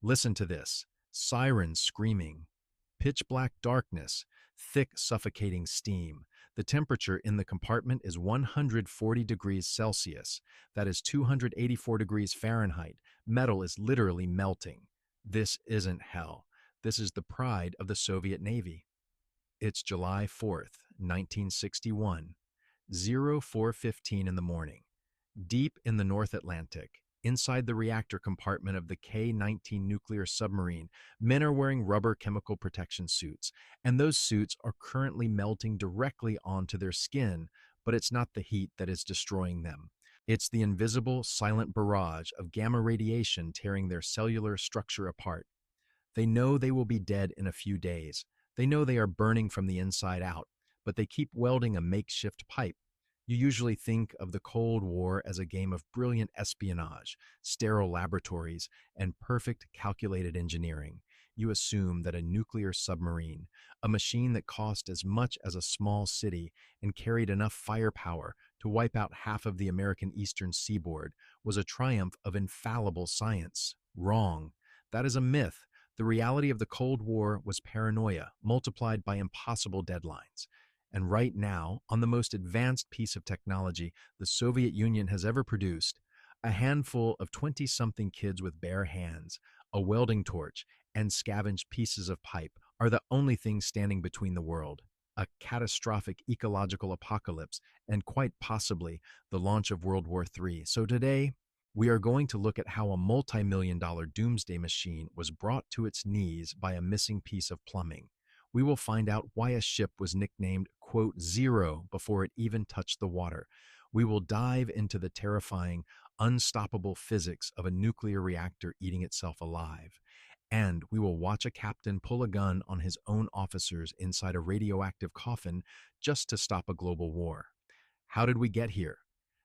Listen to this: sirens screaming, pitch black darkness, thick, suffocating steam. The temperature in the compartment is 140 degrees Celsius. That is 284 degrees Fahrenheit. Metal is literally melting. This isn't hell. This is the pride of the Soviet Navy. It's July 4th, 1961, 0415 in the morning. Deep in the North Atlantic, inside the reactor compartment of the K-19 nuclear submarine, men are wearing rubber chemical protection suits, and those suits are currently melting directly onto their skin, but it's not the heat that is destroying them. It's the invisible, silent barrage of gamma radiation tearing their cellular structure apart. They know they will be dead in a few days. They know they are burning from the inside out, but they keep welding a makeshift pipe. You usually think of the Cold War as a game of brilliant espionage, sterile laboratories, and perfect calculated engineering. You assume that a nuclear submarine, a machine that cost as much as a small city and carried enough firepower to wipe out half of the American eastern seaboard, was a triumph of infallible science. Wrong. That is a myth. The reality of the Cold War was paranoia, multiplied by impossible deadlines. And right now, on the most advanced piece of technology the Soviet Union has ever produced, a handful of 20-something kids with bare hands, a welding torch, and scavenged pieces of pipe are the only things standing between the world, a catastrophic ecological apocalypse, and quite possibly the launch of World War III. So today, we are going to look at how a multi-million-dollar doomsday machine was brought to its knees by a missing piece of plumbing. We will find out why a ship was nicknamed, quote, Zero before it even touched the water. We will dive into the terrifying, unstoppable physics of a nuclear reactor eating itself alive. And we will watch a captain pull a gun on his own officers inside a radioactive coffin just to stop a global war. How did we get here?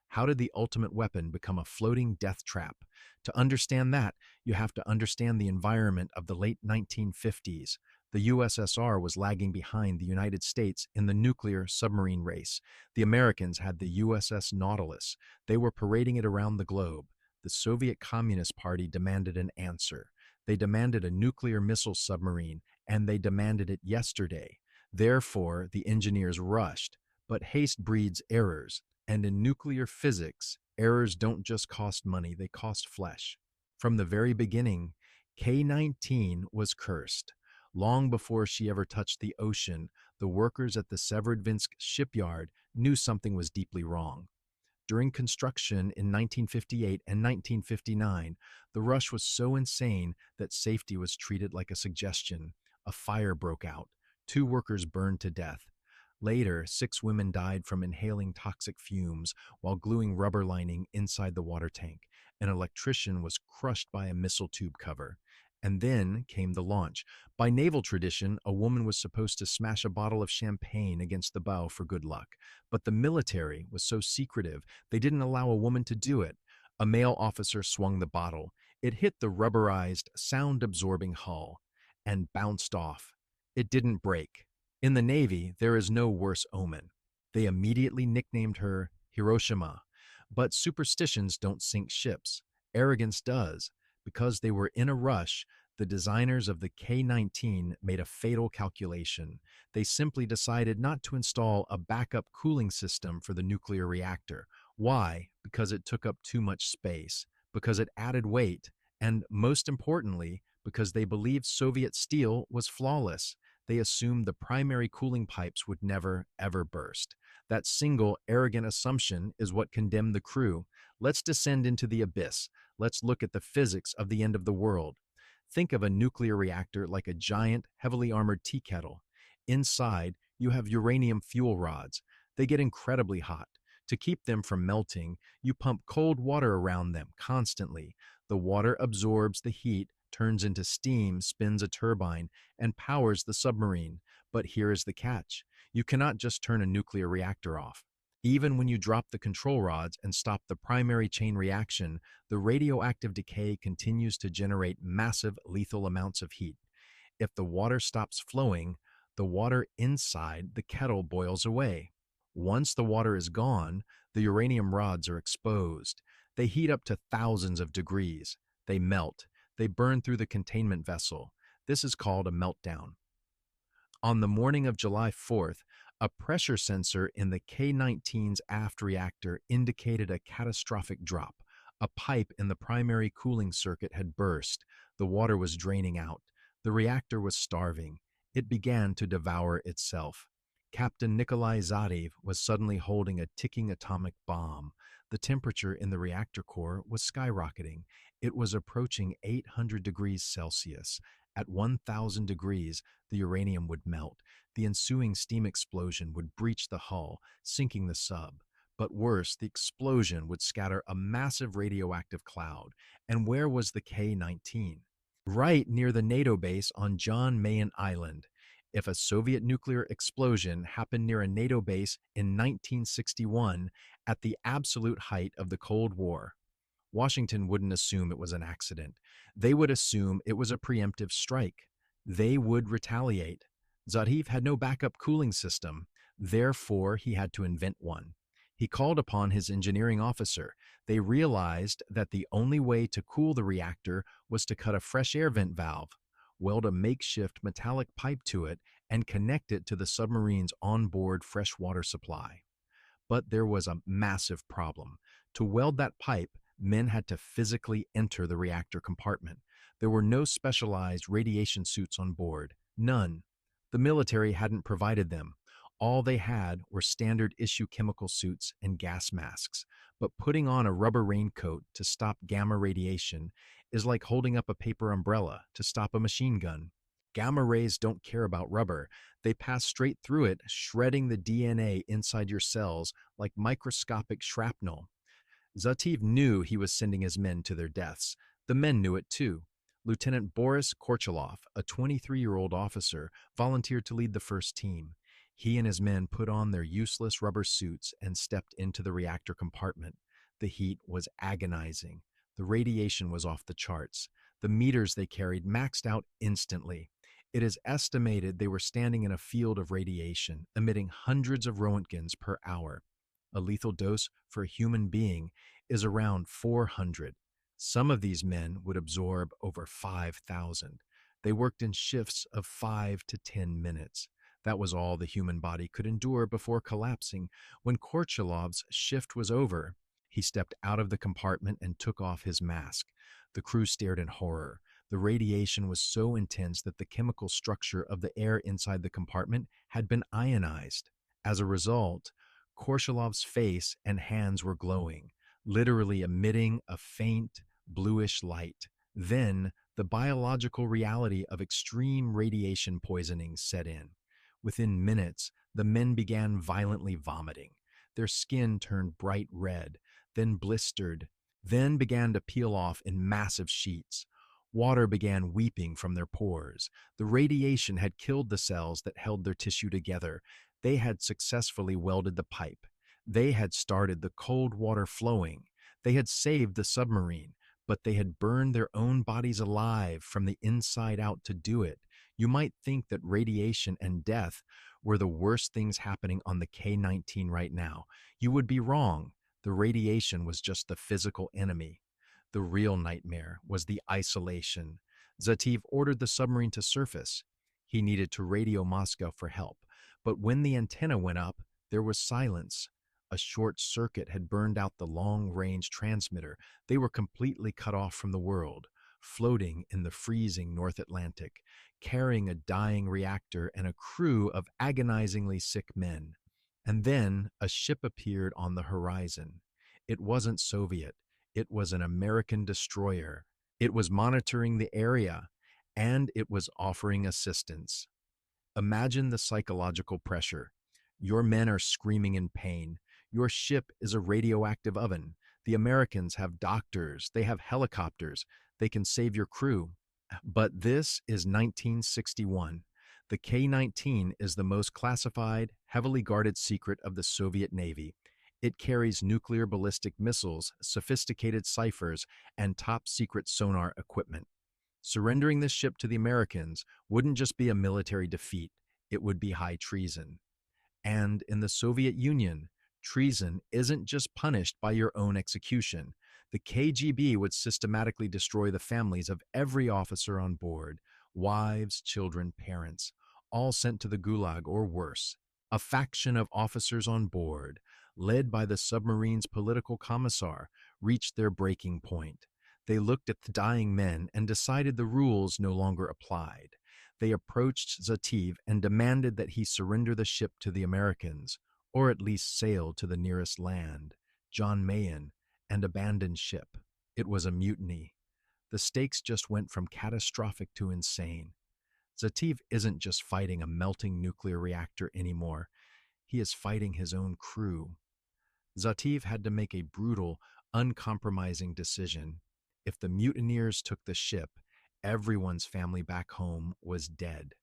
How did the ultimate weapon become a floating death trap? To understand that, you have to understand the environment of the late 1950s. The USSR was lagging behind the United States in the nuclear submarine race. The Americans had the USS Nautilus. They were parading it around the globe. The Soviet Communist Party demanded an answer. They demanded a nuclear missile submarine, and they demanded it yesterday. Therefore, the engineers rushed. But haste breeds errors. And in nuclear physics, errors don't just cost money, they cost flesh. From the very beginning, K-19 was cursed. Long before she ever touched the ocean, the workers at the Severodvinsk shipyard knew something was deeply wrong. During construction in 1958 and 1959, the rush was so insane that safety was treated like a suggestion. A fire broke out. 2 workers burned to death. Later, 6 women died from inhaling toxic fumes while gluing rubber lining inside the water tank. An electrician was crushed by a missile tube cover. And then came the launch. By naval tradition, a woman was supposed to smash a bottle of champagne against the bow for good luck. But the military was so secretive, they didn't allow a woman to do it. A male officer swung the bottle. It hit the rubberized, sound-absorbing hull and bounced off. It didn't break. In the Navy, there is no worse omen. They immediately nicknamed her Hiroshima. But superstitions don't sink ships. Arrogance does. Because they were in a rush, the designers of the K-19 made a fatal calculation. They simply decided not to install a backup cooling system for the nuclear reactor. Why? Because it took up too much space, because it added weight, and most importantly, because they believed Soviet steel was flawless. They assumed the primary cooling pipes would never, ever burst. That single, arrogant assumption is what condemned the crew. Let's descend into the abyss. Let's look at the physics of the end of the world. Think of a nuclear reactor like a giant, heavily armored tea kettle. Inside, you have uranium fuel rods. They get incredibly hot. To keep them from melting, you pump cold water around them constantly. The water absorbs the heat, turns into steam, spins a turbine, and powers the submarine. But here is the catch. You cannot just turn a nuclear reactor off. Even when you drop the control rods and stop the primary chain reaction, the radioactive decay continues to generate massive, lethal amounts of heat. If the water stops flowing, the water inside the kettle boils away. Once the water is gone, the uranium rods are exposed. They heat up to thousands of degrees. They melt. They burned through the containment vessel. This is called a meltdown. On the morning of July 4th, a pressure sensor in the K-19's aft reactor indicated a catastrophic drop. A pipe in the primary cooling circuit had burst. The water was draining out. The reactor was starving. It began to devour itself. Captain Nikolai Zadev was suddenly holding a ticking atomic bomb. The temperature in the reactor core was skyrocketing. It was approaching 800 degrees Celsius. At 1,000 degrees, the uranium would melt. The ensuing steam explosion would breach the hull, sinking the sub. But worse, the explosion would scatter a massive radioactive cloud. And where was the K-19? Right near the NATO base on John Mayen Island. If a Soviet nuclear explosion happened near a NATO base in 1961 at the absolute height of the Cold War, Washington wouldn't assume it was an accident. They would assume it was a preemptive strike. They would retaliate. Zadev had no backup cooling system. Therefore, he had to invent one. He called upon his engineering officer. They realized that the only way to cool the reactor was to cut a fresh air vent valve, weld a makeshift metallic pipe to it, and connect it to the submarine's onboard freshwater supply. But there was a massive problem. To weld that pipe, men had to physically enter the reactor compartment. There were no specialized radiation suits on board. None. The military hadn't provided them. All they had were standard issue chemical suits and gas masks. But putting on a rubber raincoat to stop gamma radiation is like holding up a paper umbrella to stop a machine gun. Gamma rays don't care about rubber. They pass straight through it, shredding the DNA inside your cells like microscopic shrapnel. Zatev knew he was sending his men to their deaths. The men knew it too. Lieutenant Boris Korchalov, a 23-year-old officer, volunteered to lead the first team. He and his men put on their useless rubber suits and stepped into the reactor compartment. The heat was agonizing. The radiation was off the charts. The meters they carried maxed out instantly. It is estimated they were standing in a field of radiation, emitting hundreds of Roentgens per hour. A lethal dose for a human being is around 400. Some of these men would absorb over 5,000. They worked in shifts of 5 to 10 minutes. That was all the human body could endure before collapsing. When Korchalov's shift was over, he stepped out of the compartment and took off his mask. The crew stared in horror. The radiation was so intense that the chemical structure of the air inside the compartment had been ionized. As a result, Korchalov's face and hands were glowing, literally emitting a faint, bluish light. Then, the biological reality of extreme radiation poisoning set in. Within minutes, the men began violently vomiting. Their skin turned bright red, then blistered, then began to peel off in massive sheets. Water began weeping from their pores. The radiation had killed the cells that held their tissue together. They had successfully welded the pipe. They had started the cold water flowing. They had saved the submarine, but they had burned their own bodies alive from the inside out to do it. You might think that radiation and death were the worst things happening on the K-19 right now. You would be wrong. The radiation was just the physical enemy. The real nightmare was the isolation. Zatev ordered the submarine to surface. He needed to radio Moscow for help. But when the antenna went up, there was silence. A short circuit had burned out the long-range transmitter. They were completely cut off from the world, floating in the freezing North Atlantic, carrying a dying reactor and a crew of agonizingly sick men. And then a ship appeared on the horizon. It wasn't Soviet. It was an American destroyer. It was monitoring the area, and it was offering assistance. Imagine the psychological pressure. Your men are screaming in pain. Your ship is a radioactive oven. The Americans have doctors. They have helicopters. They can save your crew. But this is 1961. The K-19 is the most classified, heavily guarded secret of the Soviet Navy. It carries nuclear ballistic missiles, sophisticated ciphers, and top-secret sonar equipment. Surrendering this ship to the Americans wouldn't just be a military defeat, it would be high treason. And in the Soviet Union, Treason isn't just punished by your own execution. The KGB would systematically destroy the families of every officer on board, wives, children, parents, all sent to the Gulag or worse. A faction of officers on board, led by the submarine's political commissar, reached their breaking point. They looked at the dying men and decided the rules no longer applied. They approached Zativ and demanded that he surrender the ship to the Americans, or at least sail to the nearest land, John Mayen, and abandon ship. It was a mutiny. The stakes just went from catastrophic to insane. Zativ isn't just fighting a melting nuclear reactor anymore. He is fighting his own crew. Zativ had to make a brutal, uncompromising decision. If the mutineers took the ship, everyone's family back home was dead.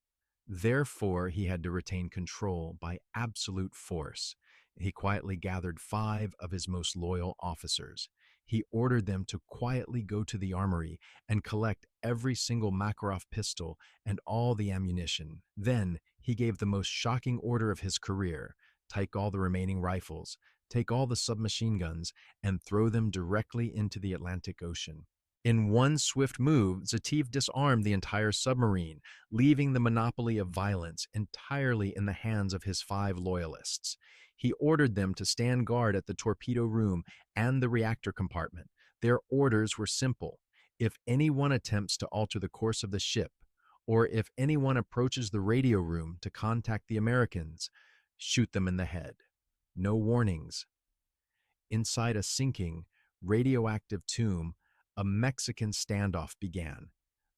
Therefore, he had to retain control by absolute force. He quietly gathered 5 of his most loyal officers. He ordered them to quietly go to the armory and collect every single Makarov pistol and all the ammunition. Then, he gave the most shocking order of his career: take all the remaining rifles, take all the submachine guns, and throw them directly into the Atlantic Ocean. In one swift move, Zativ disarmed the entire submarine, leaving the monopoly of violence entirely in the hands of his 5 loyalists. He ordered them to stand guard at the torpedo room and the reactor compartment. Their orders were simple: if anyone attempts to alter the course of the ship, or if anyone approaches the radio room to contact the Americans, shoot them in the head. No warnings. Inside a sinking, radioactive tomb, a Mexican standoff began.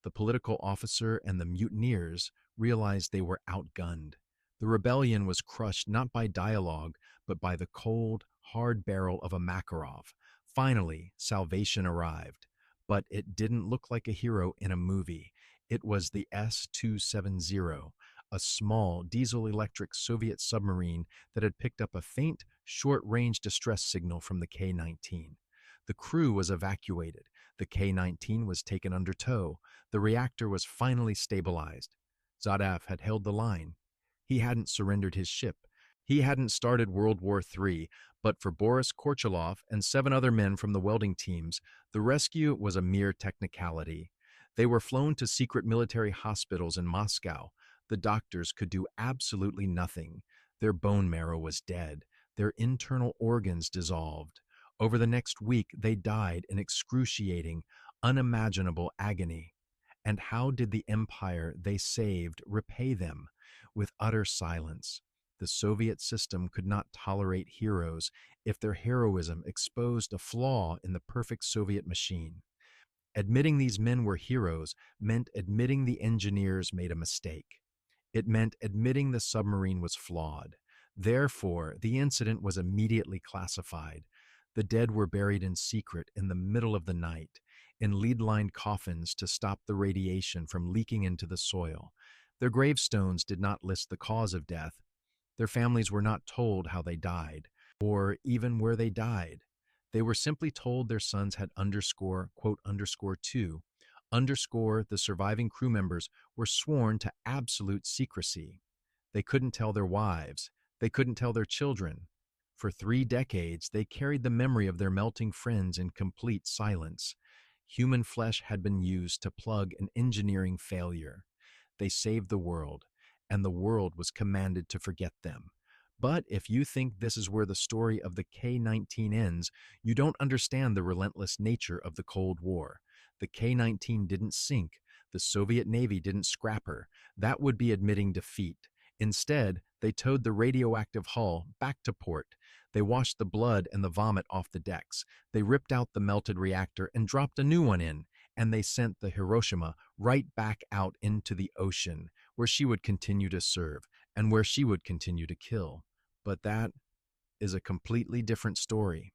The political officer and the mutineers realized they were outgunned. The rebellion was crushed not by dialogue, but by the cold, hard barrel of a Makarov. Finally, salvation arrived. But it didn't look like a hero in a movie. It was the S-270, a small diesel-electric Soviet submarine that had picked up a faint, short-range distress signal from the K-19. The crew was evacuated. The K-19 was taken under tow. The reactor was finally stabilized. Zadev had held the line. He hadn't surrendered his ship. He hadn't started World War III, but for Boris Korchalov and 7 other men from the welding teams, the rescue was a mere technicality. They were flown to secret military hospitals in Moscow. The doctors could do absolutely nothing. Their bone marrow was dead. Their internal organs dissolved. Over the next week, they died in excruciating, unimaginable agony. And how did the empire they saved repay them? With utter silence. The Soviet system could not tolerate heroes if their heroism exposed a flaw in the perfect Soviet machine. Admitting these men were heroes meant admitting the engineers made a mistake. It meant admitting the submarine was flawed. Therefore, the incident was immediately classified. The dead were buried in secret in the middle of the night, in lead-lined coffins to stop the radiation from leaking into the soil. Their gravestones did not list the cause of death. Their families were not told how they died, or even where they died. They were simply told their sons had _2. The surviving crew members were sworn to absolute secrecy. They couldn't tell their wives. They couldn't tell their children. For 3 decades, they carried the memory of their melting friends in complete silence. Human flesh had been used to plug an engineering failure. They saved the world, and the world was commanded to forget them. But if you think this is where the story of the K-19 ends, you don't understand the relentless nature of the Cold War. The K-19 didn't sink. The Soviet Navy didn't scrap her. That would be admitting defeat. Instead, they towed the radioactive hull back to port. They washed the blood and the vomit off the decks. They ripped out the melted reactor and dropped a new one in. And they sent the Hiroshima right back out into the ocean, where she would continue to serve and where she would continue to kill. But that is a completely different story.